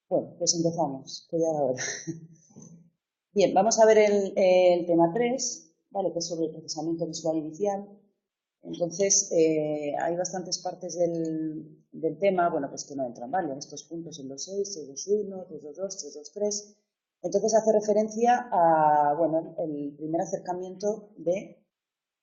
Bueno, pues empezamos, que ya era hora. Bien, vamos a ver el tema 3, ¿vale? Que es sobre el procesamiento visual inicial. Entonces, hay bastantes partes del tema, bueno, pues que no entran, ¿vale? Estos puntos en los 6, 321, 322, 323. Entonces, hace referencia a, bueno, el primer acercamiento de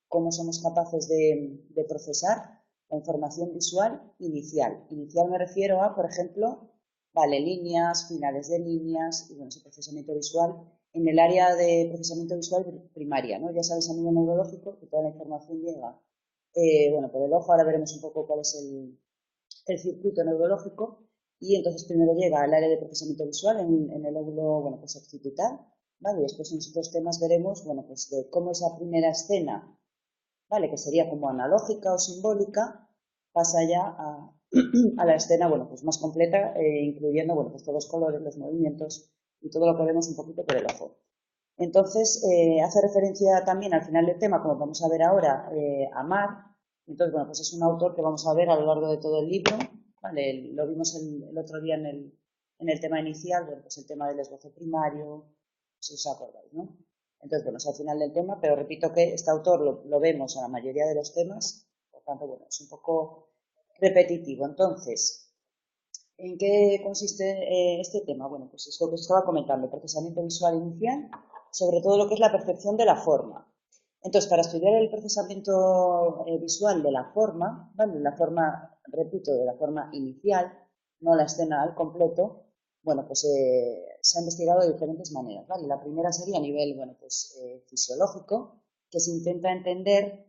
cómo somos capaces de procesar la información visual inicial. Inicial me refiero a, por ejemplo, vale, líneas, finales de líneas y bueno, ese procesamiento visual en el área de procesamiento visual primaria, ¿no? Ya sabes a nivel neurológico que toda la información llega, bueno, por el ojo, ahora veremos un poco cuál es el circuito neurológico y entonces primero llega al área de procesamiento visual en el lóbulo, bueno, pues occipital, ¿vale? Y después en estos temas veremos, bueno, pues de cómo esa primera escena, ¿vale? Que sería como analógica o simbólica, pasa ya a la escena, bueno, pues más completa, incluyendo, bueno, pues todos los colores, los movimientos y todo lo que vemos un poquito por el ojo. Entonces, hace referencia también al final del tema, como vamos a ver ahora, a Mar. Entonces, bueno, pues es un autor que vamos a ver a lo largo de todo el libro, ¿vale? Lo vimos el otro día en el tema inicial, bueno, pues el tema del esbozo primario, si os acordáis, ¿no? Entonces, bueno, es al final del tema, pero repito que este autor lo vemos en la mayoría de los temas, por tanto, bueno, es un poco repetitivo. Entonces, ¿en qué consiste este tema? Bueno, pues es lo que os estaba comentando, procesamiento visual inicial, sobre todo lo que es la percepción de la forma. Entonces, para estudiar el procesamiento visual de la forma, ¿vale? La forma, repito, de la forma inicial, no la escena al completo, bueno, pues se ha investigado de diferentes maneras, ¿vale? La primera sería a nivel, bueno, pues fisiológico, que se intenta entender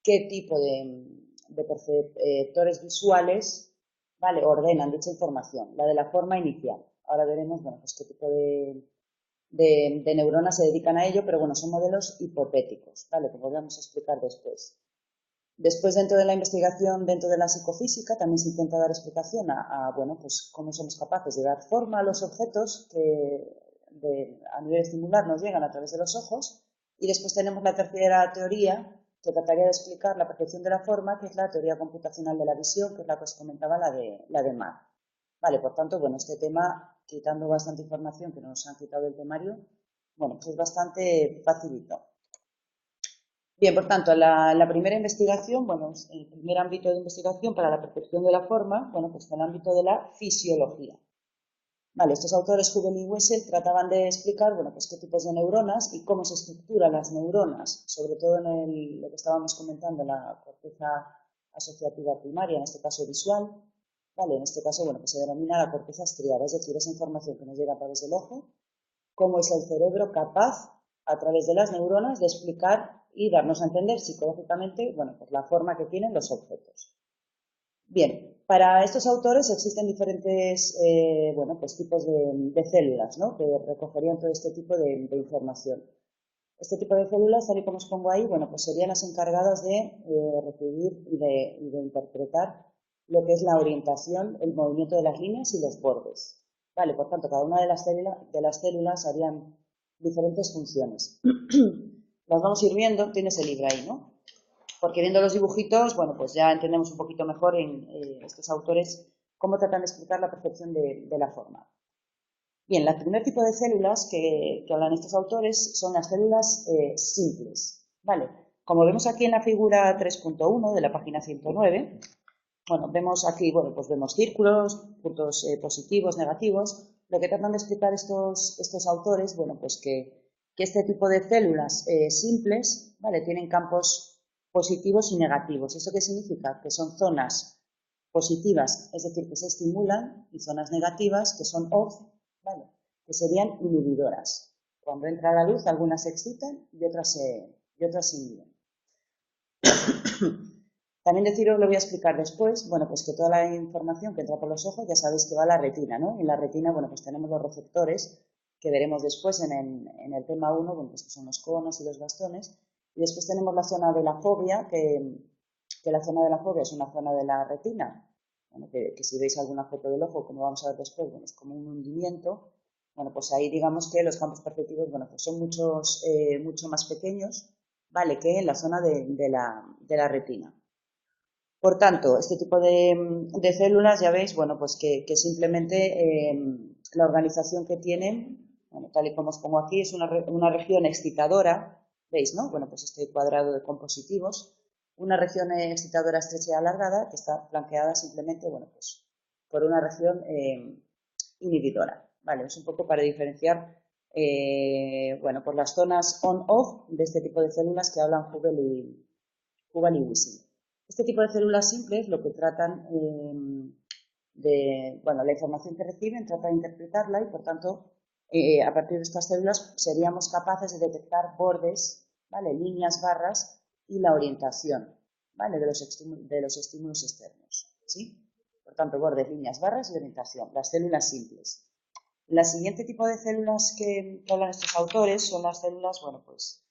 qué tipo de perceptores visuales, ¿vale? Ordenan dicha información, la de la forma inicial. Ahora veremos, bueno, pues qué tipo de neuronas se dedican a ello, pero bueno, son modelos hipotéticos, ¿vale? Que podríamos explicar después. Después, dentro de la investigación, dentro de la psicofísica, también se intenta dar explicación bueno, pues cómo somos capaces de dar forma a los objetos que a nivel estimular nos llegan a través de los ojos. Y después tenemos la tercera teoría, que trataría de explicar la percepción de la forma, que es la teoría computacional de la visión, que es la que os comentaba, la de Marr. Vale, por tanto, bueno, este tema, quitando bastante información que nos han quitado del temario, bueno, pues es bastante facilito. Bien, por tanto, la primera investigación, bueno, el primer ámbito de investigación para la percepción de la forma, bueno, pues fue el ámbito de la fisiología. Vale, estos autores, Hubel y Wessel, trataban de explicar, bueno, pues qué tipos de neuronas y cómo se estructuran las neuronas, sobre todo en lo que estábamos comentando, la corteza asociativa primaria, en este caso visual, vale, en este caso, bueno, pues se denomina la corteza estriada, es decir, esa información que nos llega a través del ojo, cómo es el cerebro capaz, a través de las neuronas, de explicar y darnos a entender psicológicamente, bueno, pues la forma que tienen los objetos. Bien, para estos autores existen diferentes, bueno, pues tipos de células, ¿no? Que recogerían todo este tipo de información. Este tipo de células, tal y como os pongo ahí, bueno, pues serían las encargadas de recibir y de interpretar lo que es la orientación, el movimiento de las líneas y los bordes. Vale, por tanto, cada una de las células harían diferentes funciones. Las vamos a ir viendo, tienes el libro ahí, ¿no? Porque viendo los dibujitos, bueno, pues ya entendemos un poquito mejor en estos autores cómo tratan de explicar la percepción de la forma. Bien, el primer tipo de células que hablan estos autores son las células simples, ¿vale? Como vemos aquí en la figura 3.1 de la página 109, bueno, vemos aquí, bueno, pues vemos círculos, puntos positivos, negativos. Lo que tratan de explicar estos autores, bueno, pues que este tipo de células simples, ¿vale? Tienen campos positivos y negativos. ¿Eso qué significa? Que son zonas positivas, es decir, que se estimulan, y zonas negativas, que son off, ¿vale? Que serían inhibidoras. Cuando entra la luz, algunas se excitan y otras se inhiben. También deciros, lo voy a explicar después, bueno, pues que toda la información que entra por los ojos ya sabéis que va a la retina, ¿no? Y en la retina, bueno, pues tenemos los receptores que veremos después en el tema 1, bueno, pues que son los conos y los bastones. Y después tenemos la zona de la fobia, que la zona de la fobia es una zona de la retina, bueno, que si veis alguna foto del ojo, como vamos a ver después, bueno, es como un hundimiento. Bueno, pues ahí digamos que los campos perceptivos, bueno, pues son mucho más pequeños, ¿vale? Que en la zona de la retina. Por tanto, este tipo de células, ya veis, bueno, pues que simplemente la organización que tienen, bueno, tal y como os pongo aquí, es una región excitadora, ¿veis, no? Bueno, pues este cuadrado de compositivos, una región excitadora estrecha y alargada que está flanqueada simplemente, bueno, pues por una región inhibidora, ¿vale? Es un poco para diferenciar, bueno, por las zonas on-off de este tipo de células que hablan Hubel y Wissing. Este tipo de células simples lo que tratan bueno, la información que reciben, trata de interpretarla y, por tanto, a partir de estas células seríamos capaces de detectar bordes, ¿vale? Líneas, barras y la orientación, ¿vale? de los estímulos externos, ¿sí? Por tanto, bordes, líneas, barras y orientación, las células simples. El siguiente tipo de células que hablan estos autores son las células, bueno, pues,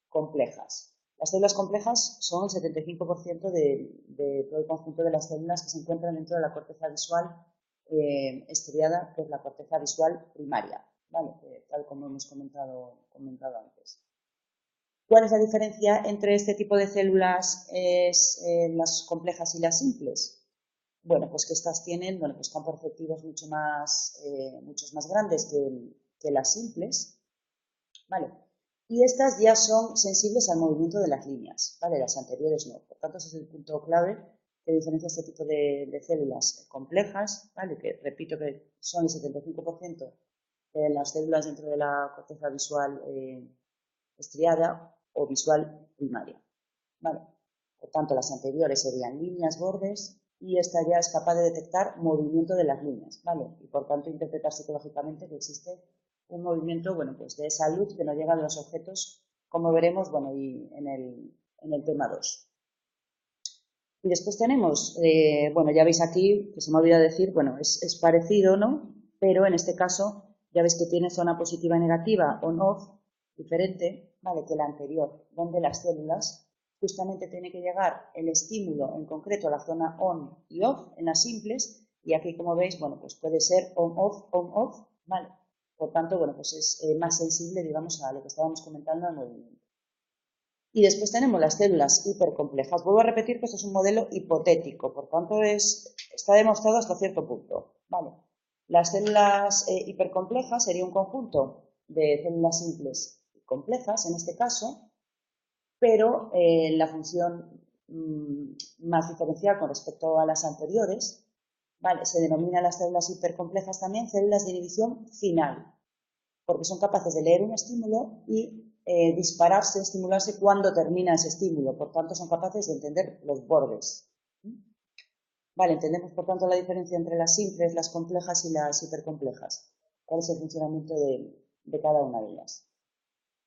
complejas. Las células complejas son el 75% de todo el conjunto de las células que se encuentran dentro de la corteza visual estriada, que es la corteza visual primaria, ¿vale? Tal como hemos comentado antes. ¿Cuál es la diferencia entre este tipo de células, las complejas y las simples? Bueno, pues que estas tienen, bueno, pues campos receptivos muchos más grandes que las simples, ¿vale? Y estas ya son sensibles al movimiento de las líneas, ¿vale? Las anteriores no. Por tanto, ese es el punto clave que diferencia este tipo de células complejas, ¿vale? Que repito que son el 75% de las células dentro de la corteza visual estriada o visual primaria, ¿vale? Por tanto, las anteriores serían líneas, bordes, y esta ya es capaz de detectar movimiento de las líneas, ¿vale? Y por tanto interpretar psicológicamente que existe un movimiento, bueno, pues de esa luz que nos llega de los objetos, como veremos, bueno, y en el tema 2. Y después tenemos, bueno, ya veis aquí, que se me ha olvidado decir, bueno, es parecido, ¿no? Pero en este caso, ya veis que tiene zona positiva y negativa, on-off, diferente, ¿vale? Que la anterior, donde las células justamente tiene que llegar el estímulo, en concreto a la zona on y off, en las simples, y aquí, como veis, bueno, pues puede ser on-off, ¿vale? Por tanto, bueno, pues es más sensible, digamos, a lo que estábamos comentando al movimiento. Y después tenemos las células hipercomplejas. Vuelvo a repetir que esto es un modelo hipotético, por tanto está demostrado hasta cierto punto. Vale. Las células hipercomplejas sería un conjunto de células simples y complejas, en este caso, pero la función más diferencial con respecto a las anteriores, vale, se denominan las células hipercomplejas también células de inhibición final, porque son capaces de leer un estímulo y dispararse, estimularse cuando termina ese estímulo. Por tanto, son capaces de entender los bordes. Vale, entendemos por tanto la diferencia entre las simples, las complejas y las hipercomplejas. ¿Cuál es el funcionamiento de cada una de ellas?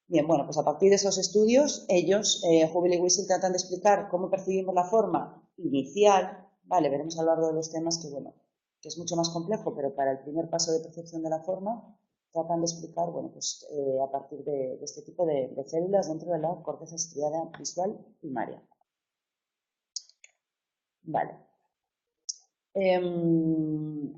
Bien, bueno, pues a partir de esos estudios, ellos, Hubel y Wissing, tratan de explicar cómo percibimos la forma inicial. Vale, veremos a lo largo de los temas que, bueno, que es mucho más complejo, pero para el primer paso de percepción de la forma, tratan de explicar, bueno, pues a partir de este tipo de células dentro de la corteza estriada visual primaria. Vale.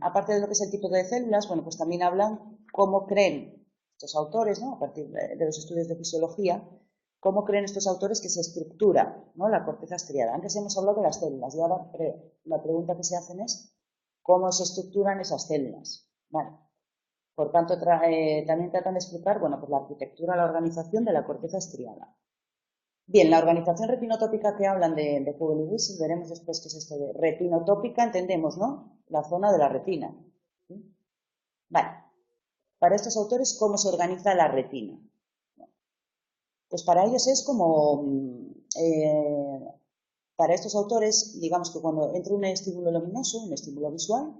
Aparte de lo que es el tipo de células, bueno, pues también hablan cómo creen estos autores, ¿no? A partir de los estudios de fisiología, cómo creen estos autores que se estructura, ¿no? La corteza estriada. Antes hemos hablado de las células y ahora la pregunta que se hacen es cómo se estructuran esas células. Vale. Por tanto, también tratan de explicar, bueno, pues la arquitectura, la organización de la corteza estriada. Bien, la organización retinotópica que hablan de Hubel y Wissing, veremos después qué es esto de retinotópica, entendemos, ¿no? La zona de la retina. ¿Sí? Vale. Para estos autores, ¿cómo se organiza la retina? Pues para ellos es como, para estos autores, digamos que cuando entra un estímulo luminoso, un estímulo visual,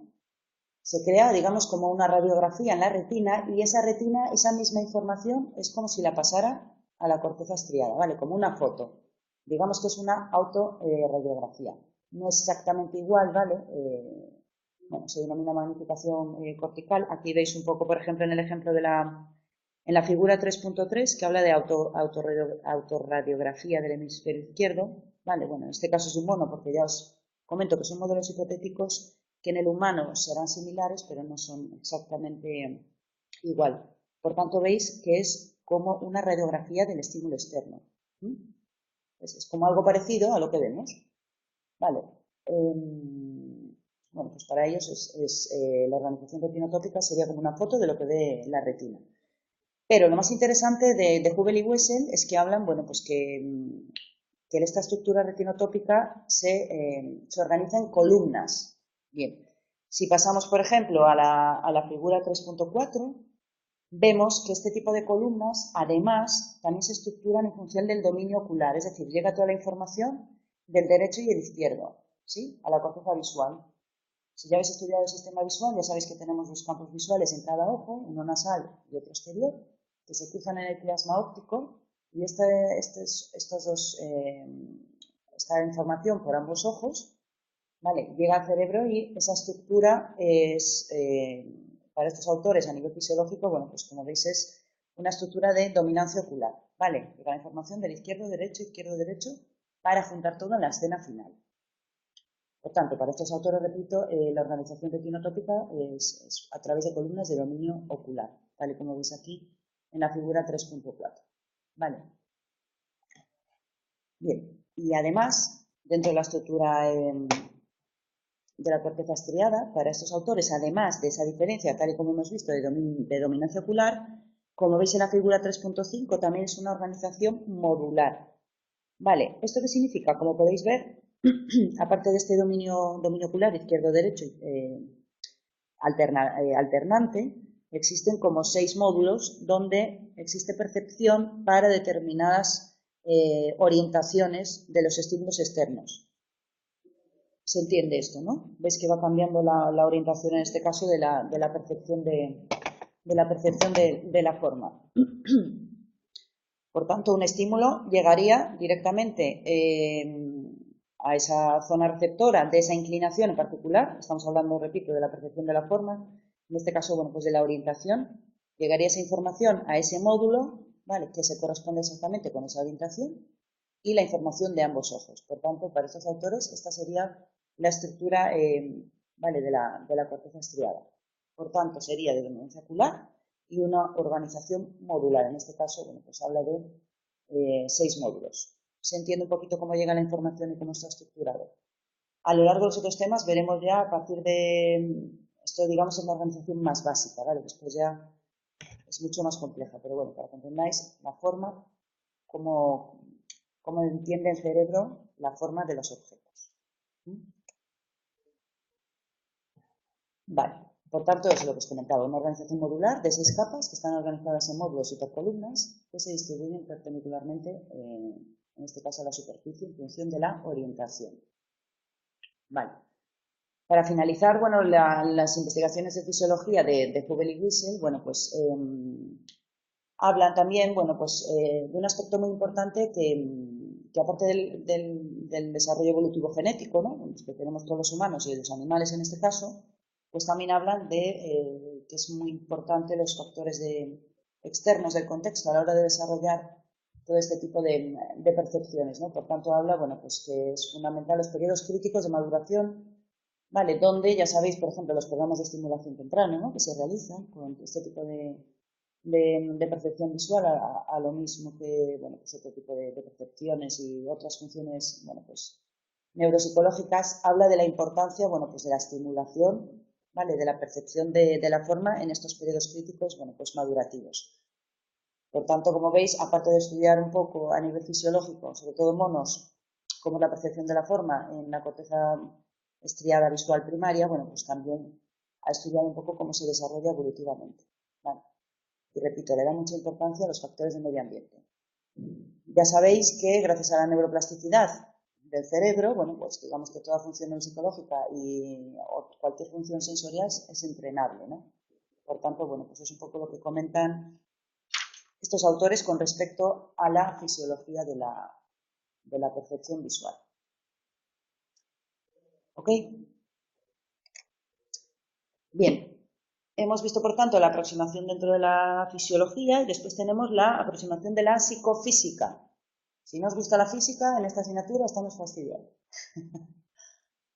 se crea, digamos, como una radiografía en la retina y esa retina, esa misma información, es como si la pasara a la corteza estriada, ¿vale? Como una foto. Digamos que es una autorradiografía. No es exactamente igual, ¿vale? Bueno, se denomina magnificación cortical. Aquí veis un poco, por ejemplo, en el ejemplo en la figura 3.3, que habla de autorradiografía del hemisferio izquierdo, ¿vale? Bueno, en este caso es un mono, porque ya os comento que son modelos hipotéticos que en el humano serán similares, pero no son exactamente igual. Por tanto, veis que es como una radiografía del estímulo externo. Es como algo parecido a lo que vemos. Vale. Bueno, pues para ellos la organización retinotópica sería como una foto de lo que ve la retina. Pero lo más interesante de Hubel y Wessel es que hablan, bueno, pues que esta estructura retinotópica se organiza en columnas. Bien, si pasamos, por ejemplo, a la figura 3.4, vemos que este tipo de columnas, además, también se estructuran en función del dominio ocular, es decir, llega toda la información del derecho y el izquierdo, ¿sí?, a la corteza visual. Si ya habéis estudiado el sistema visual, ya sabéis que tenemos dos campos visuales en cada ojo, uno nasal y otro exterior, que se cruzan en el quiasma óptico, y esta información por ambos ojos, ¿vale?, llega al cerebro, y esa estructura es, para estos autores a nivel fisiológico, bueno, pues como veis es una estructura de dominancia ocular, ¿vale? Llega la información del izquierdo, derecho, para juntar todo en la escena final. Por tanto, para estos autores, repito, la organización retinotópica es a través de columnas de dominio ocular, tal y como veis aquí en la figura 3.4. ¿Vale? Bien, y además, dentro de la estructura de la corteza estriada, para estos autores, además de esa diferencia, tal y como hemos visto, de dominancia ocular, como veis en la figura 3.5, también es una organización modular. Vale, ¿esto qué significa? Como podéis ver, aparte de este dominio ocular, izquierdo-derecho, alternante, existen como 6 módulos donde existe percepción para determinadas orientaciones de los estímulos externos. Se entiende esto, ¿no? Ves que va cambiando la orientación en este caso de la percepción de la forma. Por tanto, un estímulo llegaría directamente a esa zona receptora de esa inclinación en particular. Estamos hablando, repito, de la percepción de la forma. En este caso, bueno, pues de la orientación. Llegaría esa información a ese módulo, ¿vale?, que se corresponde exactamente con esa orientación, y la información de ambos ojos. Por tanto, para estos autores, esta sería la estructura, ¿vale?, de la corteza estriada. Por tanto, sería de dominancia ocular y una organización modular. En este caso, bueno, pues habla de 6 módulos. Se entiende un poquito cómo llega la información y cómo está estructurado. A lo largo de los otros temas veremos ya a partir de esto, digamos, es la organización más básica, ¿vale? Después ya es mucho más compleja, pero bueno, para que entendáis la forma, cómo entiende el cerebro la forma de los objetos. Vale, por tanto, eso es lo que os comentaba, una organización modular de 6 capas que están organizadas en módulos y columnas que se distribuyen perpendicularmente, en este caso a la superficie, en función de la orientación. Vale. Para finalizar, bueno, las investigaciones de fisiología de Hubel y Wiesel, bueno, pues hablan también, bueno, pues de un aspecto muy importante que aparte del desarrollo evolutivo genético, ¿no?, que tenemos todos los humanos y los animales en este caso, pues también hablan de que es muy importante los factores externos del contexto a la hora de desarrollar todo este tipo de percepciones, ¿no? Por tanto, habla, bueno, pues que es fundamental los periodos críticos de maduración, ¿vale?, donde ya sabéis, por ejemplo, los programas de estimulación temprana, ¿no?, que se realizan con este tipo de percepción visual a lo mismo que, bueno, pues otro tipo de percepciones y otras funciones, bueno, pues neuropsicológicas, habla de la importancia, bueno, pues de la estimulación, ¿vale?, de la percepción de la forma en estos periodos críticos, bueno, pues madurativos. Por tanto, como veis, aparte de estudiar un poco a nivel fisiológico, sobre todo monos, como la percepción de la forma en la corteza estriada visual primaria, bueno, pues también ha estudiado un poco cómo se desarrolla evolutivamente, ¿vale? Y repito, le da mucha importancia a los factores del medio ambiente. Ya sabéis que gracias a la neuroplasticidad del cerebro, bueno, pues digamos que toda función neuropsicológica y cualquier función sensorial es entrenable, ¿no? Por tanto, bueno, pues es un poco lo que comentan estos autores con respecto a la fisiología de la percepción visual. ¿Ok? Bien. Hemos visto, por tanto, la aproximación dentro de la fisiología y después tenemos la aproximación de la psicofísica. Si no os gusta la física, en esta asignatura estamos fastidiados.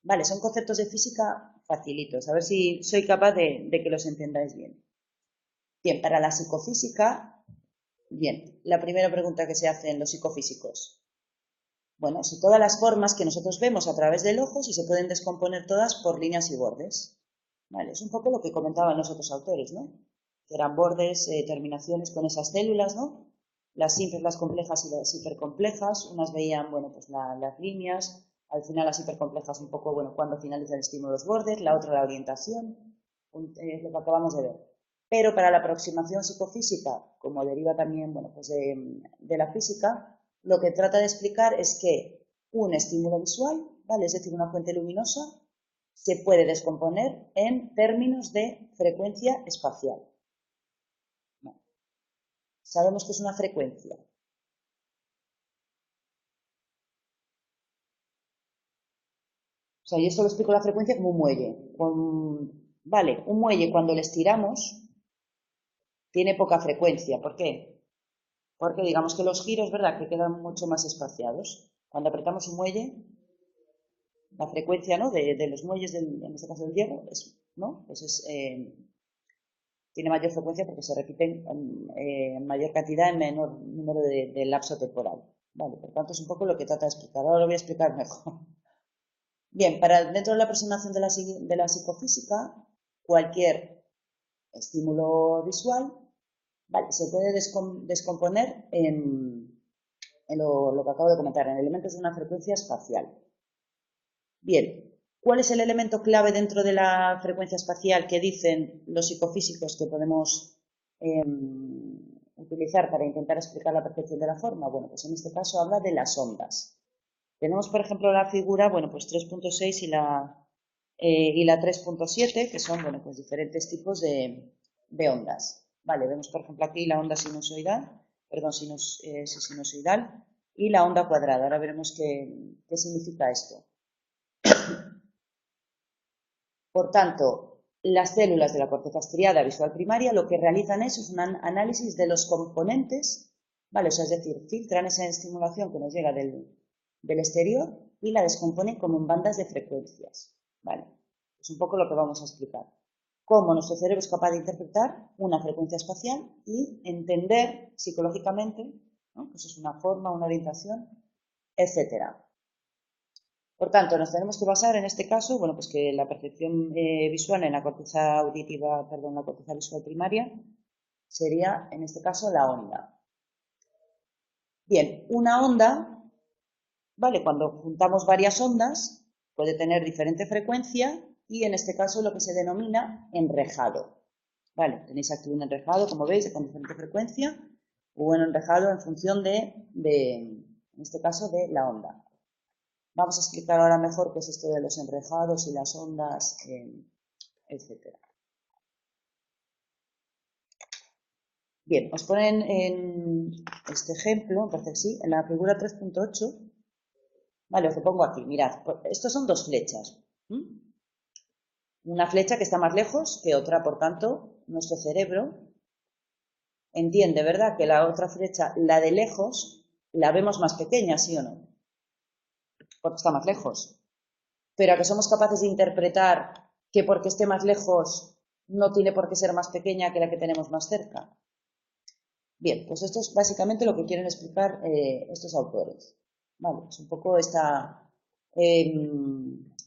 Vale, son conceptos de física facilitos. A ver si soy capaz de que los entendáis bien. Bien, para la psicofísica, bien, la primera pregunta que se hace en los psicofísicos. Bueno, si todas las formas que nosotros vemos a través del ojo, si se pueden descomponer todas por líneas y bordes. Vale, es un poco lo que comentaban los otros autores, ¿no? Que eran bordes, terminaciones con esas células, ¿no? Las simples, las complejas y las hipercomplejas. Unas veían, bueno, pues las líneas, al final las hipercomplejas un poco, bueno, cuando finaliza el estímulo los bordes, la otra la orientación, es lo que acabamos de ver. Pero para la aproximación psicofísica, como deriva también, bueno, pues de la física, lo que trata de explicar es que un estímulo visual, ¿vale? Es decir, una fuente luminosa, se puede descomponer en términos de frecuencia espacial. ¿No? Sabemos que es una frecuencia. O sea, y esto lo explico la frecuencia como un muelle. Vale, un muelle cuando le estiramos tiene poca frecuencia. ¿Por qué? Porque digamos que los giros, ¿verdad?, que quedan mucho más espaciados. Cuando apretamos un muelle, la frecuencia, ¿no?, de los muelles, en este caso del hierro, ¿no?, pues tiene mayor frecuencia porque se repiten en mayor cantidad en menor número de lapso temporal. Vale, por tanto es un poco lo que trata de explicar. Ahora lo voy a explicar mejor. Bien, dentro de la aproximación de la psicofísica, cualquier estímulo visual, vale, se puede descomponer en lo que acabo de comentar, en elementos de una frecuencia espacial. Bien, ¿cuál es el elemento clave dentro de la frecuencia espacial que dicen los psicofísicos que podemos utilizar para intentar explicar la percepción de la forma? Bueno, pues en este caso habla de las ondas. Tenemos, por ejemplo, la figura, bueno, pues 3.6 y la 3.7, que son, bueno, pues diferentes tipos de ondas. Vale, vemos, por ejemplo, aquí la onda sinusoidal, perdón, sinusoidal y la onda cuadrada. Ahora veremos qué significa esto. Por tanto, las células de la corteza estriada visual primaria lo que realizan es un análisis de los componentes, ¿vale? O sea, es decir, filtran esa estimulación que nos llega del exterior y la descomponen como en bandas de frecuencias, ¿vale? Es un poco lo que vamos a explicar. Cómo nuestro cerebro es capaz de interpretar una frecuencia espacial y entender psicológicamente, ¿no?, que eso es una forma, una orientación, etcétera. Por tanto, nos tenemos que basar en este caso, bueno, pues que la percepción visual en la corteza auditiva, perdón, la corteza visual primaria sería, en este caso, la onda. Bien, una onda, ¿vale? Cuando juntamos varias ondas, puede tener diferente frecuencia y en este caso lo que se denomina enrejado. Vale, tenéis aquí un enrejado, como veis, con diferente frecuencia, o un enrejado en función en este caso, de la onda. Vamos a explicar ahora mejor qué es esto de los enrejados y las ondas, etc. Bien, os ponen en este ejemplo, entonces sí, en la figura 3.8, vale, os lo pongo aquí, mirad, estos son dos flechas. Una flecha que está más lejos que otra, por tanto, nuestro cerebro entiende, ¿verdad?, que la otra flecha, la de lejos, la vemos más pequeña, ¿sí o no? Porque está más lejos. Pero a que somos capaces de interpretar que porque esté más lejos no tiene por qué ser más pequeña que la que tenemos más cerca. Bien, pues esto es básicamente lo que quieren explicar estos autores. Vale, es un poco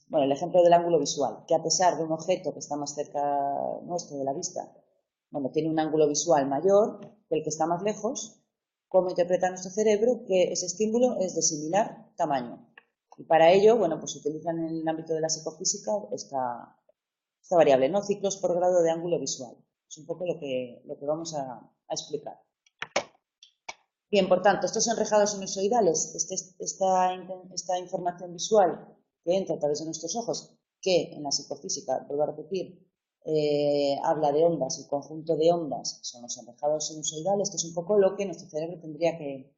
bueno, el ejemplo del ángulo visual, que a pesar de un objeto que está más cerca nuestro de la vista, bueno, tiene un ángulo visual mayor que el que está más lejos, ¿cómo interpreta nuestro cerebro que ese estímulo es de similar tamaño? Y para ello, bueno, pues utilizan en el ámbito de la psicofísica esta variable, ¿no? Ciclos por grado de ángulo visual. Es un poco lo que vamos a explicar. Bien, por tanto, estos enrejados sinusoidales, esta información visual que entra a través de nuestros ojos, que en la psicofísica, vuelvo a repetir, habla de ondas, el conjunto de ondas son los enrejados sinusoidales, que es un poco lo que nuestro cerebro tendría que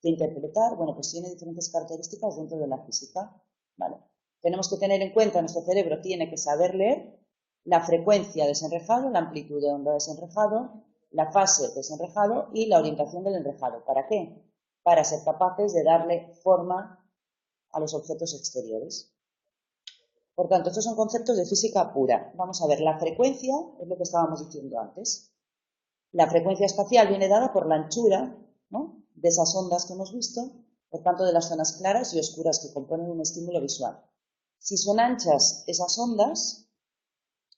interpretar. Bueno, pues tiene diferentes características dentro de la física, ¿vale? Tenemos que tener en cuenta, nuestro cerebro tiene que saber leer la frecuencia de ese enrejado, la amplitud de onda de ese enrejado, la fase de ese enrejado y la orientación del enrejado. ¿Para qué? Para ser capaces de darle forma a los objetos exteriores. Por tanto, estos son conceptos de física pura. Vamos a ver, la frecuencia es lo que estábamos diciendo antes. La frecuencia espacial viene dada por la anchura, ¿no?, de esas ondas que hemos visto por tanto de las zonas claras y oscuras que componen un estímulo visual. Si son anchas esas ondas,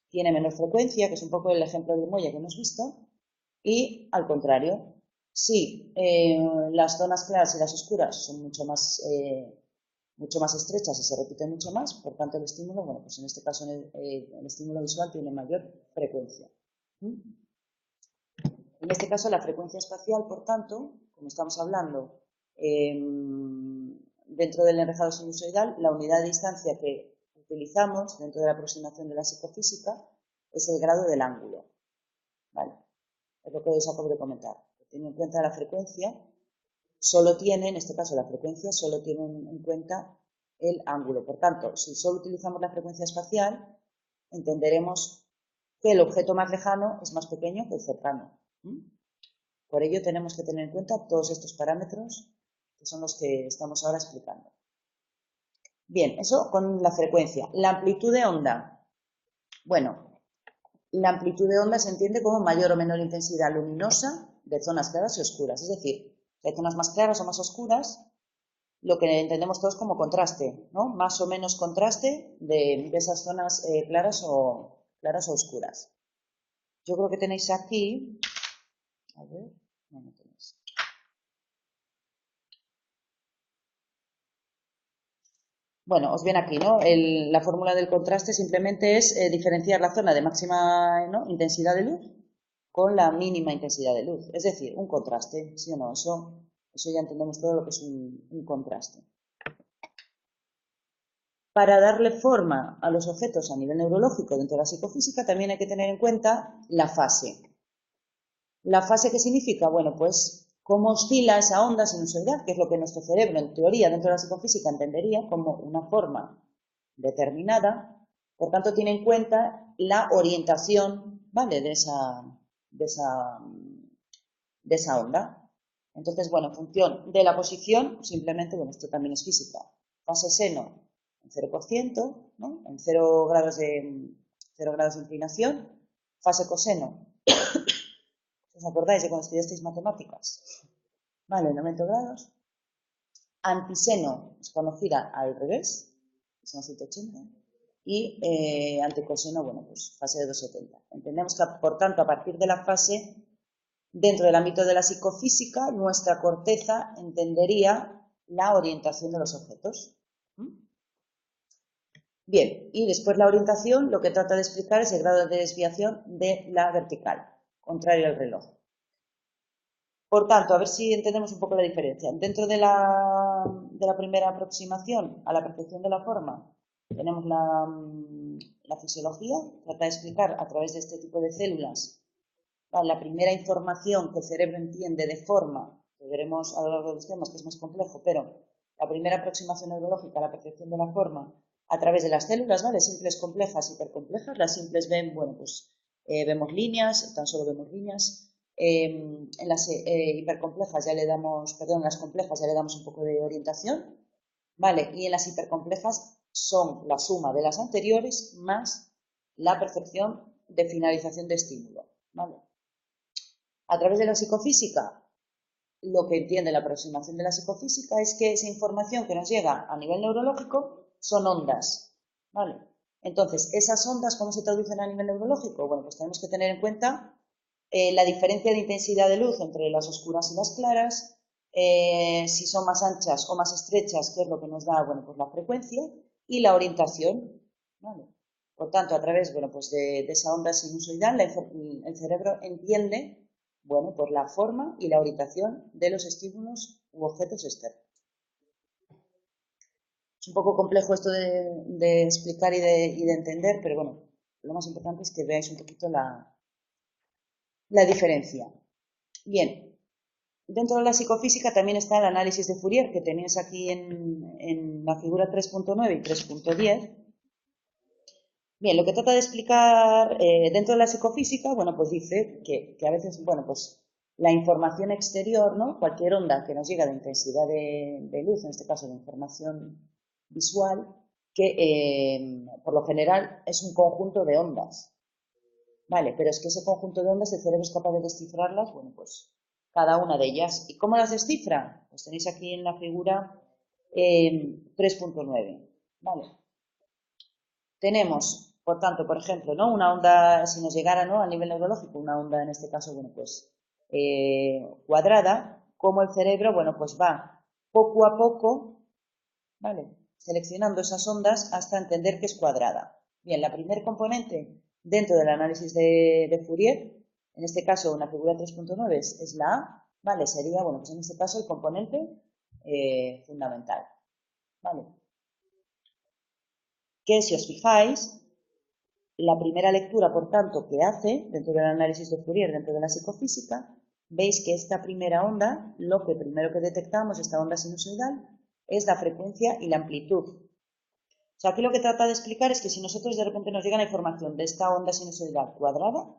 tiene menor frecuencia, que es un poco el ejemplo del muelle que hemos visto, y al contrario, si las zonas claras y las oscuras son mucho más estrechas y se repiten mucho más, por tanto el estímulo, bueno, pues en este caso el estímulo visual tiene mayor frecuencia. En este caso la frecuencia espacial, por tanto, como estamos hablando, dentro del enrejado sinusoidal, la unidad de distancia que utilizamos dentro de la aproximación de la psicofísica es el grado del ángulo. ¿Vale? Es lo que os acabo de comentar. Teniendo en cuenta la frecuencia, en este caso la frecuencia, solo tiene en cuenta el ángulo. Por tanto, si solo utilizamos la frecuencia espacial, entenderemos que el objeto más lejano es más pequeño que el cercano. Por ello tenemos que tener en cuenta todos estos parámetros que son los que estamos ahora explicando. Bien, eso con la frecuencia. La amplitud de onda. Bueno, la amplitud de onda se entiende como mayor o menor intensidad luminosa de zonas claras y oscuras. Es decir, si hay zonas más claras o más oscuras, lo que entendemos todos como contraste, ¿no? Más o menos contraste de esas zonas claras o oscuras. Yo creo que tenéis aquí, a ver, no tenéis. Bueno, os viene aquí, ¿no? La fórmula del contraste simplemente es diferenciar la zona de máxima, ¿no?, intensidad de luz con la mínima intensidad de luz. Es decir, un contraste, ¿sí o no? Eso ya entendemos todo lo que es un contraste. Para darle forma a los objetos a nivel neurológico dentro de la psicofísica también hay que tener en cuenta la fase. ¿La fase qué significa? Bueno, pues cómo oscila esa onda sinusoidal, que es lo que nuestro cerebro, en teoría, dentro de la psicofísica, entendería como una forma determinada. Por tanto, tiene en cuenta la orientación, ¿vale?, de esa onda. Entonces, bueno, en función de la posición, simplemente, bueno, esto también es física. Fase seno en 0%, ¿no?, en 0 grados de inclinación. Fase coseno, ¿os acordáis de cuando estudiasteis matemáticas? Vale, 90 grados. Antiseno es conocida al revés, son 180. Y anticoseno, bueno, pues fase de 270. Entendemos que, por tanto, a partir de la fase, dentro del ámbito de la psicofísica, nuestra corteza entendería la orientación de los objetos. Bien, y después la orientación lo que trata de explicar es el grado de desviación de la vertical, contrario al reloj. Por tanto, a ver si entendemos un poco la diferencia. Dentro de la primera aproximación a la percepción de la forma, tenemos la fisiología, trata de explicar a través de este tipo de células la primera información que el cerebro entiende de forma, que veremos a lo largo de los temas que es más complejo, pero la primera aproximación neurológica a la percepción de la forma a través de las células, ¿vale? Simples, complejas, hipercomplejas. Las simples ven, bueno, pues vemos líneas, tan solo vemos líneas. En las hipercomplejas ya le damos, perdón, en las complejas ya le damos un poco de orientación, ¿vale? Y en las hipercomplejas son la suma de las anteriores más la percepción de finalización de estímulo, ¿vale? A través de la psicofísica, lo que entiende la aproximación de la psicofísica es que esa información que nos llega a nivel neurológico son ondas, ¿vale? Entonces, esas ondas, ¿cómo se traducen a nivel neurológico? Bueno, pues tenemos que tener en cuenta la diferencia de intensidad de luz entre las oscuras y las claras, si son más anchas o más estrechas, que es lo que nos da, bueno, pues la frecuencia y la orientación, ¿vale? Por tanto, a través, bueno, pues de esa onda sinusoidal, el cerebro entiende, bueno, pues la forma y la orientación de los estímulos u objetos externos. Es un poco complejo esto de explicar y de entender, pero bueno, lo más importante es que veáis un poquito la diferencia. Bien, dentro de la psicofísica también está el análisis de Fourier, que tenéis aquí en la figura 3.9 y 3.10. Bien, lo que trata de explicar dentro de la psicofísica, bueno, pues dice que a veces, bueno, pues la información exterior, ¿no?, cualquier onda que nos llega de intensidad de luz, en este caso de información visual, que por lo general es un conjunto de ondas, ¿vale? Pero es que ese conjunto de ondas el cerebro es capaz de descifrarlas, bueno, pues cada una de ellas. ¿Y cómo las descifra? Pues tenéis aquí en la figura 3.9. ¿Vale? Tenemos, por tanto, por ejemplo, ¿no? Una onda, si nos llegara, ¿no?, a nivel neurológico, una onda en este caso, bueno, pues cuadrada, como el cerebro, bueno, pues va poco a poco, ¿vale?, seleccionando esas ondas hasta entender que es cuadrada. Bien, la primer componente dentro del análisis de Fourier, en este caso una figura 3.9 es la A, ¿vale? Sería, bueno, pues en este caso el componente fundamental, ¿vale? Que si os fijáis, la primera lectura, por tanto, que hace dentro del análisis de Fourier, dentro de la psicofísica, veis que esta primera onda, lo que primero que detectamos, esta onda sinusoidal, es la frecuencia y la amplitud. O sea, aquí lo que trata de explicar es que si nosotros de repente nos llega la información de esta onda sinusoidal cuadrada,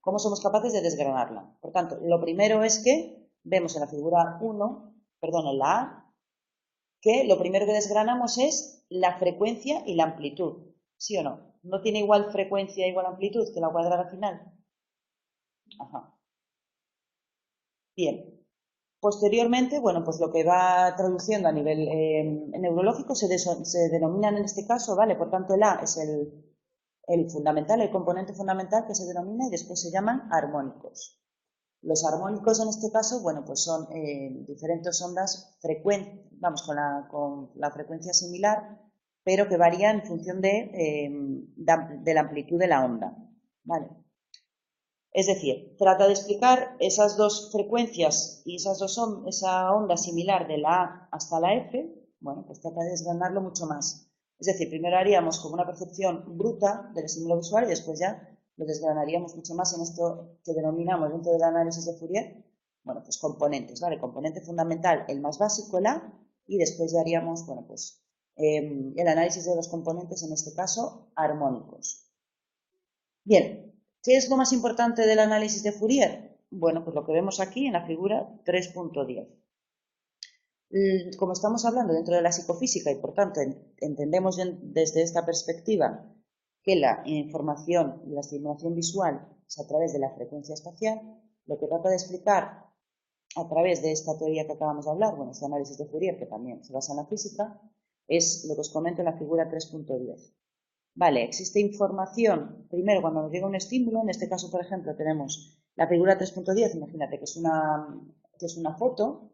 ¿cómo somos capaces de desgranarla? Por tanto, lo primero es que vemos en la figura 1, perdón, en la A, que lo primero que desgranamos es la frecuencia y la amplitud. ¿Sí o no? ¿No tiene igual frecuencia e igual amplitud que la cuadrada final? Ajá. Bien. Posteriormente, bueno, pues lo que va traduciendo a nivel neurológico se denominan en este caso, ¿vale? Por tanto, el A es el fundamental, el componente fundamental que se denomina y después se llaman armónicos. Los armónicos en este caso, bueno, pues son diferentes ondas frecuentes, vamos, con la frecuencia similar, pero que varían en función de la amplitud de la onda, ¿vale? Es decir, trata de explicar esas dos frecuencias y esa onda similar de la A hasta la F, bueno, pues trata de desgranarlo mucho más. Es decir, primero haríamos como una percepción bruta del estímulo visual y después ya lo desgranaríamos mucho más en esto que denominamos dentro del análisis de Fourier, bueno, pues componentes, ¿vale? Componente fundamental, el más básico, el A, y después ya haríamos, bueno, pues el análisis de los componentes, en este caso, armónicos. Bien, ¿qué es lo más importante del análisis de Fourier? Bueno, pues lo que vemos aquí en la figura 3.10. Como estamos hablando dentro de la psicofísica y por tanto entendemos desde esta perspectiva que la información y la estimulación visual es a través de la frecuencia espacial, lo que trata de explicar a través de esta teoría que acabamos de hablar, bueno, este análisis de Fourier que también se basa en la física, es lo que os comento en la figura 3.10. Vale, existe información, primero cuando nos llega un estímulo, en este caso, por ejemplo, tenemos la figura 3.10, imagínate que es una foto.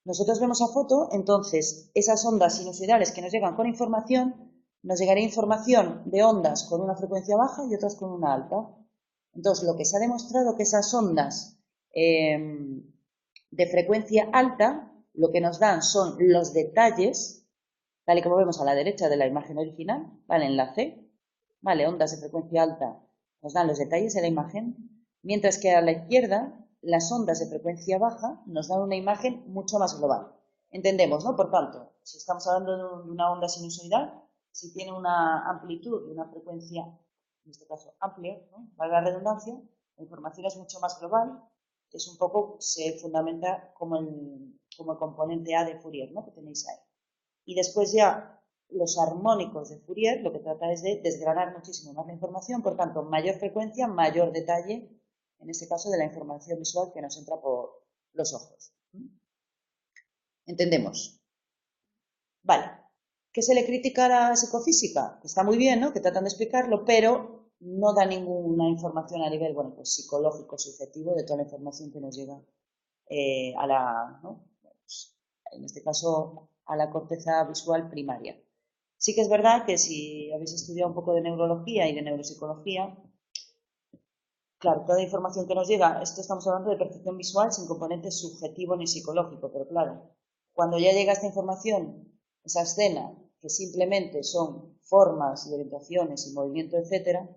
Nosotros vemos la foto, entonces esas ondas sinusoidales que nos llegan con información, nos llegaría información de ondas con una frecuencia baja y otras con una alta. Entonces, lo que se ha demostrado que esas ondas de frecuencia alta, lo que nos dan son los detalles, tal y como vemos a la derecha de la imagen original, ¿vale? En la C, ¿vale? Ondas de frecuencia alta nos dan los detalles de la imagen, mientras que a la izquierda las ondas de frecuencia baja nos dan una imagen mucho más global. Entendemos, ¿no? Por tanto, si estamos hablando de una onda sinusoidal, si tiene una amplitud y una frecuencia, en este caso amplia, ¿no?, valga la redundancia, la información es mucho más global, que es un poco, se fundamenta como el componente A de Fourier, ¿no?, que tenéis ahí. Y después ya los armónicos de Fourier lo que trata es de desgranar muchísimo más la información, por tanto, mayor frecuencia, mayor detalle, en este caso de la información visual que nos entra por los ojos. ¿Entendemos? Vale. ¿Qué se le critica a la psicofísica? Que está muy bien, ¿no?, que tratan de explicarlo, pero no da ninguna información a nivel, bueno, pues psicológico, subjetivo, de toda la información que nos llega a la, ¿no?, pues, en este caso, a la corteza visual primaria. Sí que es verdad que si habéis estudiado un poco de neurología y de neuropsicología, claro, toda la información que nos llega, esto estamos hablando de percepción visual sin componente subjetivo ni psicológico, pero claro, cuando ya llega esta información, esa escena, que simplemente son formas y orientaciones y movimiento, etcétera,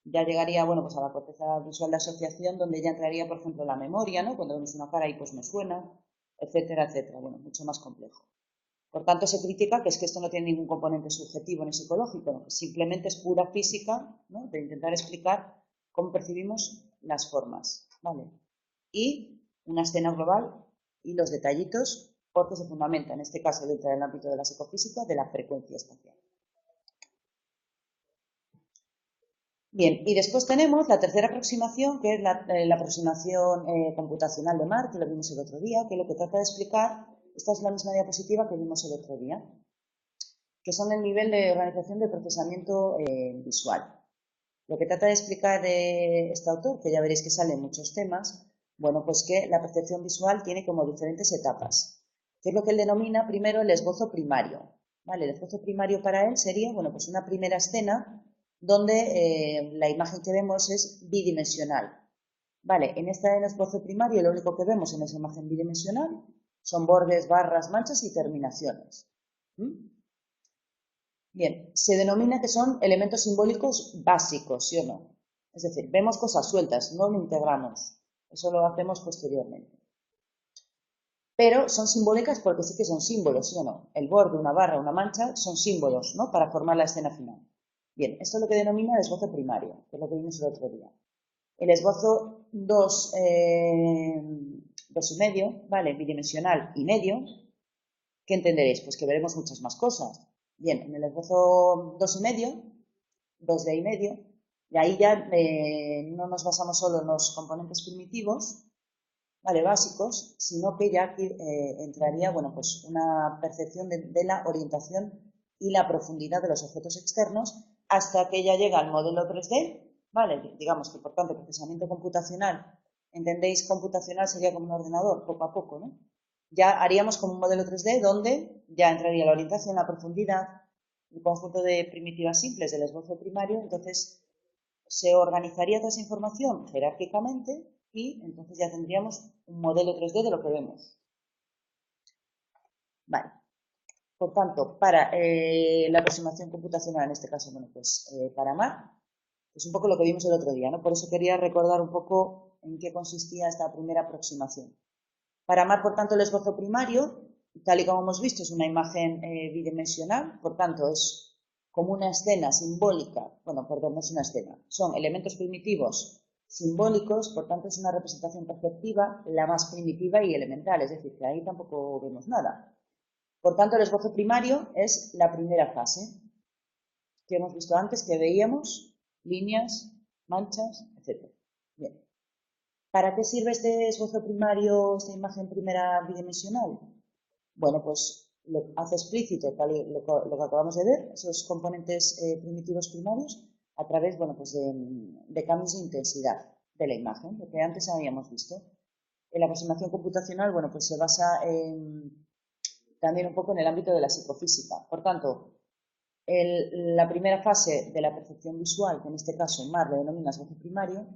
ya llegaría, bueno, pues a la corteza visual de asociación, donde ya entraría, por ejemplo, la memoria, ¿no? Cuando vemos una cara y pues me suena, etcétera, etcétera. Bueno, mucho más complejo. Por tanto, se critica que es que esto no tiene ningún componente subjetivo ni psicológico, ¿no?, que simplemente es pura física, ¿no?, de intentar explicar cómo percibimos las formas, ¿vale? Y una escena global y los detallitos, porque se fundamenta, en este caso, dentro del ámbito de la psicofísica, de la frecuencia espacial. Bien, y después tenemos la tercera aproximación, que es la aproximación computacional de Mark, que lo vimos el otro día, que lo que trata de explicar, esta es la misma diapositiva que vimos el otro día, que son el nivel de organización de procesamiento visual. Lo que trata de explicar este autor, que ya veréis que sale en muchos temas, bueno, pues que la percepción visual tiene como diferentes etapas, que es lo que él denomina primero el esbozo primario. ¿Vale? El esbozo primario para él sería, bueno, pues una primera escena donde la imagen que vemos es bidimensional. Vale, en este esbozo primario lo único que vemos en esa imagen bidimensional son bordes, barras, manchas y terminaciones. Bien, se denomina que son elementos simbólicos básicos, ¿sí o no? Es decir, vemos cosas sueltas, no lo integramos. Eso lo hacemos posteriormente. Pero son simbólicas porque sí que son símbolos, ¿sí o no? El borde, una barra, una mancha son símbolos, ¿no? Para formar la escena final. Bien, esto es lo que denomina el esbozo primario, que es lo que vimos el otro día. El esbozo 2 y medio, ¿vale? Bidimensional y medio, ¿qué entenderéis? Pues que veremos muchas más cosas. Bien, en el esbozo 2 y medio, 2D y medio, y ahí ya no nos basamos solo en los componentes primitivos, ¿vale? Básicos, sino que ya aquí entraría, bueno, pues una percepción de la orientación y la profundidad de los objetos externos hasta que ya llega al modelo 3D, ¿vale? Digamos que, por tanto, procesamiento computacional, ¿entendéis? Computacional sería como un ordenador, poco a poco, ¿no? Ya haríamos como un modelo 3D donde ya entraría la orientación, la profundidad, el conjunto de primitivas simples del esbozo primario, entonces se organizaría toda esa información jerárquicamente y entonces ya tendríamos un modelo 3D de lo que vemos. Vale. Por tanto, para la aproximación computacional, en este caso, bueno, pues para Mark, es un poco lo que vimos el otro día, ¿no? Por eso quería recordar un poco en qué consistía esta primera aproximación. Para Mark, por tanto, el esbozo primario, tal y como hemos visto, es una imagen bidimensional, por tanto, es como una escena simbólica, bueno, perdón, no es una escena, son elementos primitivos simbólicos, por tanto, es una representación perceptiva, la más primitiva y elemental, es decir, que ahí tampoco vemos nada. Por tanto, el esbozo primario es la primera fase que hemos visto antes, que veíamos líneas, manchas, etc. Bien. ¿Para qué sirve este esbozo primario, esta imagen primera bidimensional? Bueno, pues lo hace explícito lo que acabamos de ver, esos componentes primitivos primarios, a través, bueno, pues de cambios de intensidad de la imagen, lo que antes habíamos visto. En la aproximación computacional, bueno, pues se basa también un poco en el ámbito de la psicofísica. Por tanto, la primera fase de la percepción visual, que en este caso Mark lo denomina esbozo primario,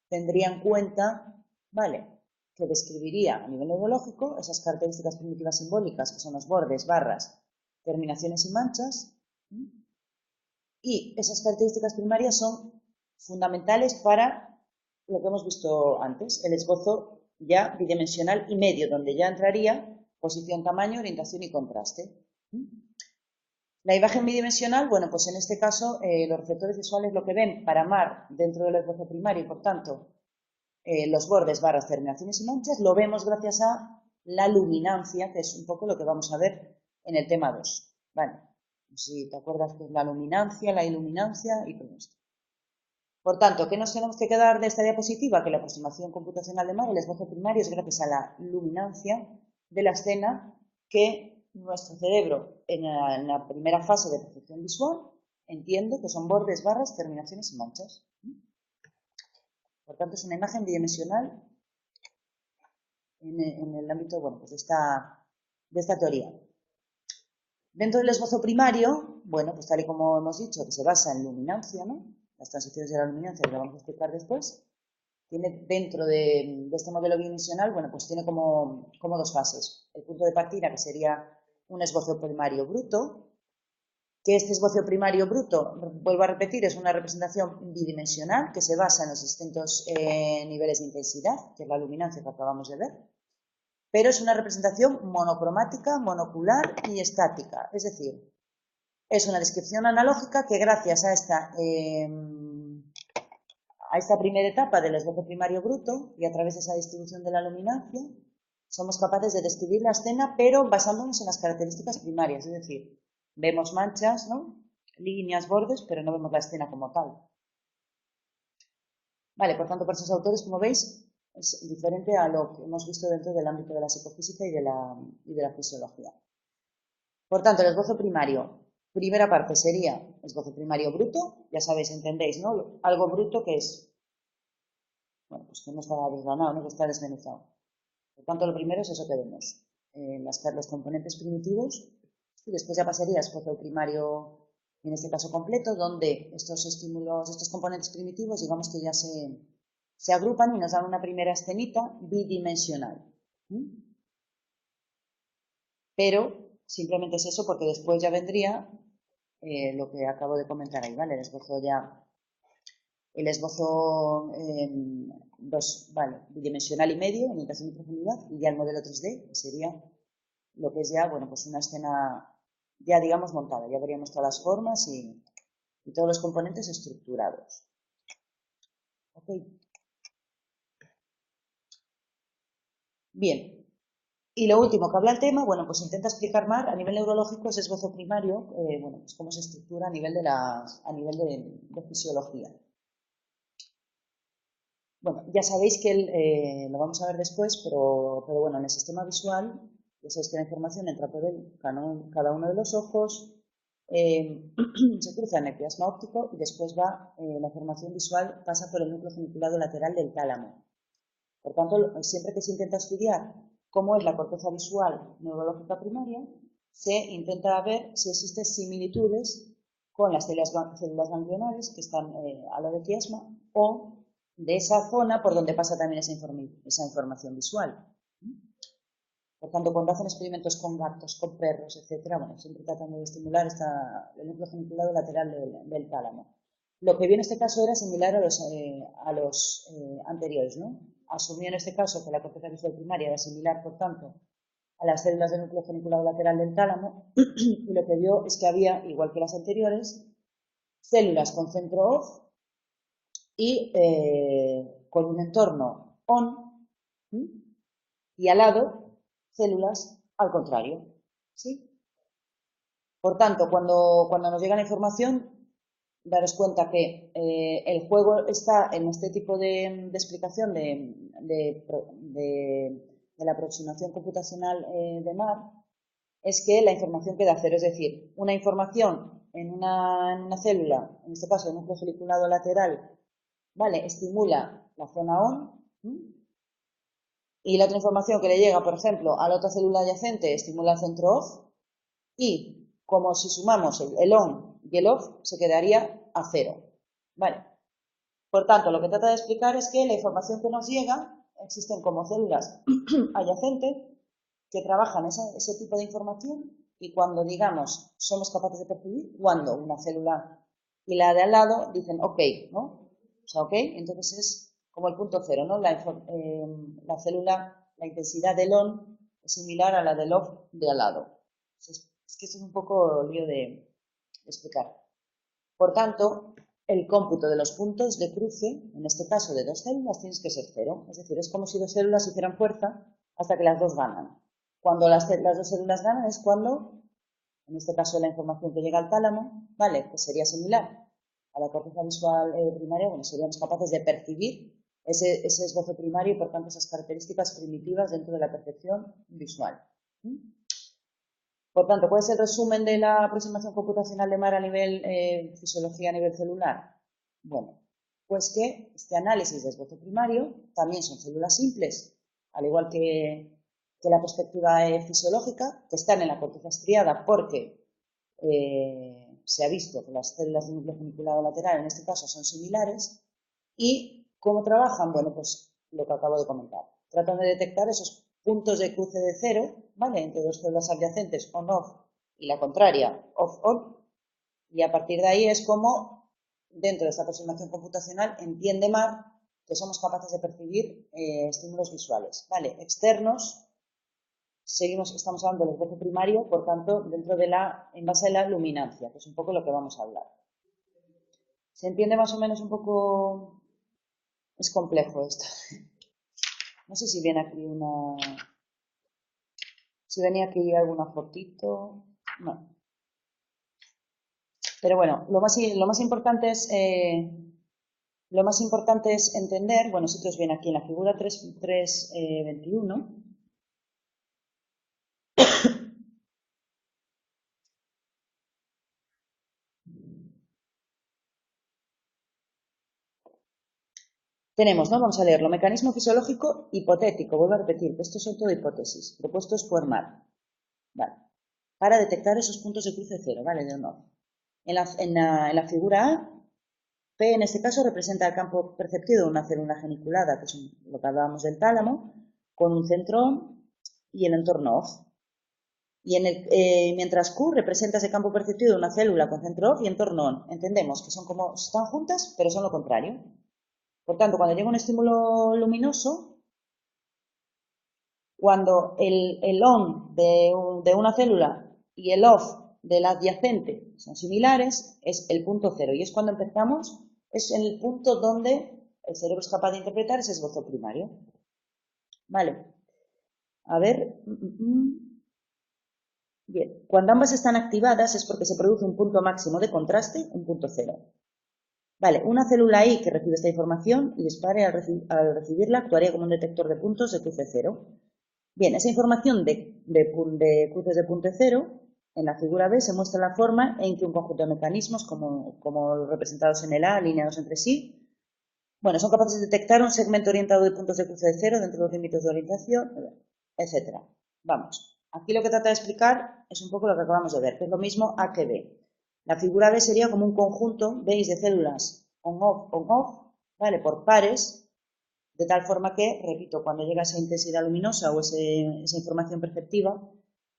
tendría en cuenta, ¿vale?, que describiría a nivel neurológico esas características primitivas simbólicas, que son los bordes, barras, terminaciones y manchas, y esas características primarias son fundamentales para lo que hemos visto antes, el esbozo ya bidimensional y medio, donde ya entraría posición, tamaño, orientación y contraste. La imagen bidimensional, bueno, pues en este caso los receptores visuales lo que ven para Mark dentro del esbozo primario y por tanto los bordes, barras, terminaciones y manchas, lo vemos gracias a la luminancia, que es un poco lo que vamos a ver en el tema 2. Vale, si te acuerdas que es la luminancia, la iluminancia y todo esto. Por tanto, ¿qué nos tenemos que quedar de esta diapositiva? Que la aproximación computacional de Mark, el esbozo primario, es gracias a la luminancia de la escena que nuestro cerebro, en la primera fase de percepción visual, entiende que son bordes, barras, terminaciones y manchas. Por tanto, es una imagen bidimensional en el ámbito, bueno, pues de esta teoría. Dentro del esbozo primario, bueno, pues tal y como hemos dicho, que se basa en luminancia, ¿no? Las transiciones de la luminancia, que lo vamos a explicar después, tiene dentro de este modelo bidimensional, bueno, pues tiene como dos fases. El punto de partida, que sería un esbozo primario bruto, que este esbozo primario bruto, vuelvo a repetir, es una representación bidimensional que se basa en los distintos niveles de intensidad, que es la luminancia que acabamos de ver, pero es una representación monocromática, monocular y estática, es decir, es una descripción analógica que gracias a esta primera etapa del esbozo primario bruto y a través de esa distribución de la luminancia, somos capaces de describir la escena, pero basándonos en las características primarias, es decir, vemos manchas, ¿no?, líneas, bordes, pero no vemos la escena como tal. Vale, por tanto, para esos autores, como veis, es diferente a lo que hemos visto dentro del ámbito de la psicofísica y de la fisiología. Por tanto, el esbozo primario, primera parte sería esbozo primario bruto, ya sabéis, entendéis, ¿no? Algo bruto que es, bueno, pues que no está desgranado, no que está desmenuzado. Por tanto, lo primero es eso que vemos, los componentes primitivos, y después ya pasaría a esbozo primario, en este caso completo, donde estos estímulos, estos componentes primitivos, digamos que ya se agrupan y nos dan una primera escenita bidimensional. Pero simplemente es eso porque después ya vendría lo que acabo de comentar ahí, ¿vale? El esbozo vale, bidimensional y medio, en intensidad y profundidad, y ya el modelo 3D, que sería lo que es ya, bueno, pues una escena ya, digamos, montada. Ya veríamos todas las formas y todos los componentes estructurados. ¿Ok? Bien. Y lo último que habla el tema, bueno, pues intenta explicar más a nivel neurológico ese esbozo primario, bueno, pues cómo se estructura a nivel de fisiología. Bueno, ya sabéis que lo vamos a ver después, pero bueno, en el sistema visual, ya sabéis que la información entra por cada uno de los ojos, se cruza en el plasma óptico y después la información visual pasa por el núcleo geniculado lateral del tálamo. Por tanto, siempre que se intenta estudiar cómo es la corteza visual neurológica primaria, se intenta ver si existen similitudes con las células ganglionares que están a lo del quiasma o de esa zona por donde pasa también esa información visual. Por tanto, cuando hacen experimentos con gatos, con perros, etcétera, bueno, siempre tratan de estimular el núcleo geniculado lateral del tálamo. Lo que vi en este caso era similar a los anteriores, ¿no? Asumió en este caso que la corteza visual primaria era similar, por tanto, a las células del núcleo geniculado lateral del tálamo, y lo que vio es que había, igual que las anteriores, células con centro off y con un entorno on, y al lado células al contrario, ¿sí? Por tanto, cuando nos llega la información, daros cuenta que el juego está en este tipo de explicación de la aproximación computacional de MAR, es que la información queda cero, es decir, una información en una célula, en este caso el núcleo foliculado lateral, ¿vale? Estimula la zona ON, y la otra información que le llega, por ejemplo, a la otra célula adyacente estimula el centro OFF, y como si sumamos el ON y el OFF, se quedaría a cero. ¿Vale? Por tanto, lo que trata de explicar es que la información que nos llega existen como células adyacentes que trabajan ese tipo de información, y cuando, digamos, somos capaces de percibir cuando una célula y la de al lado dicen ok, ¿no? O sea, ok, entonces es como el punto cero, ¿no? La célula, la intensidad del ON es similar a la del OFF de al lado. Es que esto es un poco lío de explicar. Por tanto, el cómputo de los puntos de cruce, en este caso de dos células, tiene que ser cero. Es decir, es como si dos células hicieran fuerza hasta que las dos ganan. Cuando las dos células ganan es cuando, en este caso la información que llega al tálamo, ¿vale? Que sería similar a la corteza visual primaria, bueno, seríamos capaces de percibir ese esbozo primario y por tanto esas características primitivas dentro de la percepción visual. Por tanto, ¿cuál es el resumen de la aproximación computacional de MAR a nivel fisiología, a nivel celular? Bueno, pues que este análisis de esbozo primario también son células simples, al igual que la perspectiva fisiológica, que están en la corteza estriada porque se ha visto que las células del núcleo geniculado lateral en este caso son similares. ¿Y cómo trabajan? Bueno, pues lo que acabo de comentar. Tratan de detectar esos puntos de cruce de cero, ¿vale? Entre dos células adyacentes on-off y la contraria off-on, y a partir de ahí es como, dentro de esta aproximación computacional, entiende MAR que somos capaces de percibir estímulos visuales, ¿vale? Externos, estamos hablando del esbozo primario, por tanto, en base a la luminancia, que es un poco lo que vamos a hablar. ¿Se entiende más o menos un poco? Es complejo esto. No sé si viene aquí si venía aquí alguna fotito. No. Pero bueno, lo más importante es Lo más importante es entender, bueno, si os viene aquí en la figura 3.21, tenemos, ¿no? Vamos a leerlo. Mecanismo fisiológico hipotético. Vuelvo a repetir que estos son todo hipótesis, propuestos por Mar. Vale. Para detectar esos puntos de cruce cero, ¿vale? De honor. En la figura A, P en este caso representa el campo perceptivo de una célula geniculada, que es lo que hablábamos del tálamo, con un centro on y el entorno off. Y mientras Q representa ese campo perceptivo de una célula con centro off y entorno on. Entendemos que son como, están juntas, pero son lo contrario. Por tanto, cuando llega un estímulo luminoso, cuando el on de una célula y el off del adyacente son similares, es el punto cero. Y es cuando empezamos, es en el punto donde el cerebro es capaz de interpretar ese esbozo primario. Vale. A ver. Bien. Cuando ambas están activadas es porque se produce un punto máximo de contraste, un punto cero. Vale, una célula I que recibe esta información y dispare al recibirla actuaría como un detector de puntos de cruce cero. Bien, esa información de cruces de punto cero, en la figura B se muestra la forma en que un conjunto de mecanismos, como representados en el A, alineados entre sí, bueno, son capaces de detectar un segmento orientado de puntos de cruce de cero dentro de los límites de orientación, etc. Vamos, aquí lo que trata de explicar es un poco lo que acabamos de ver, que es lo mismo A que B. La figura B sería como un conjunto, veis, de células on-off, ¿vale? Por pares, de tal forma que, repito, cuando llega esa intensidad luminosa o esa información perceptiva,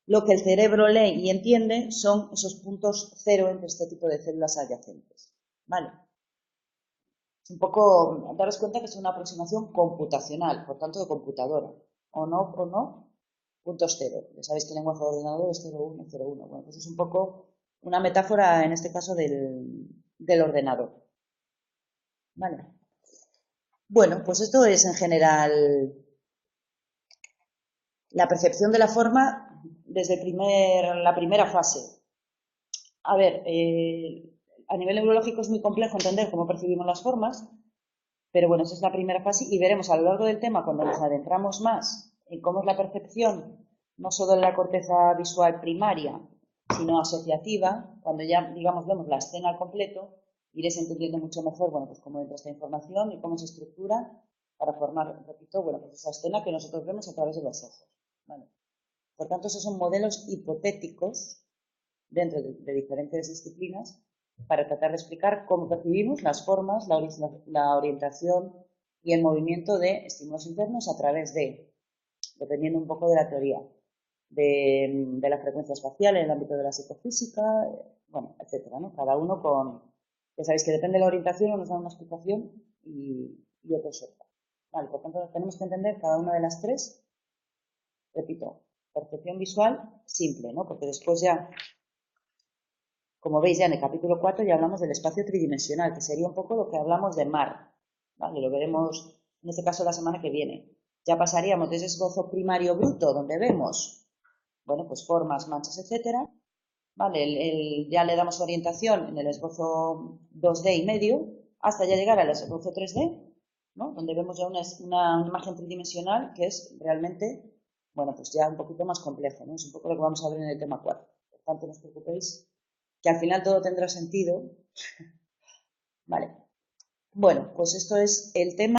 lo que el cerebro lee y entiende son esos puntos cero entre este tipo de células adyacentes. ¿Vale? Es un poco, daros cuenta que es una aproximación computacional, por tanto de computadora. O no, puntos cero. Ya sabéis que el lenguaje de ordenador es 0,1, 0,1. Bueno, pues es un poco una metáfora, en este caso, del ordenador. ¿Vale? Bueno, pues esto es en general la percepción de la forma desde la primera fase. A ver, a nivel neurológico es muy complejo entender cómo percibimos las formas, pero bueno, esa es la primera fase y veremos a lo largo del tema, cuando nos adentramos más en cómo es la percepción, no solo en la corteza visual primaria, sino asociativa, cuando ya, digamos, vemos la escena al completo, iréis entendiendo mucho mejor, bueno, pues cómo entra esta información y cómo se estructura para formar, repito, bueno, pues esa escena que nosotros vemos a través de los ojos. ¿Vale? Por tanto, esos son modelos hipotéticos dentro de diferentes disciplinas para tratar de explicar cómo percibimos las formas, la orientación y el movimiento de estímulos internos a través de, dependiendo un poco de la teoría, de la frecuencia espacial en el ámbito de la psicofísica, bueno, etcétera, ¿no? Cada uno con, ya sabéis que depende de la orientación, nos dan una explicación y otros otra. Vale, por tanto, tenemos que entender cada una de las tres, repito, percepción visual simple, ¿no? Porque después ya, como veis ya en el capítulo 4 ya hablamos del espacio tridimensional, que sería un poco lo que hablamos de mar, ¿vale? Lo veremos en este caso la semana que viene. Ya pasaríamos de ese esbozo primario bruto, donde vemos, bueno, pues formas, manchas, etcétera, ¿vale? Ya le damos orientación en el esbozo 2D y medio, hasta ya llegar al esbozo 3D, ¿no? Donde vemos ya una imagen tridimensional que es realmente, bueno, pues ya un poquito más complejo, ¿no? Es un poco lo que vamos a ver en el tema 4. Por tanto, no os preocupéis, que al final todo tendrá sentido. Vale. Bueno, pues esto es el tema.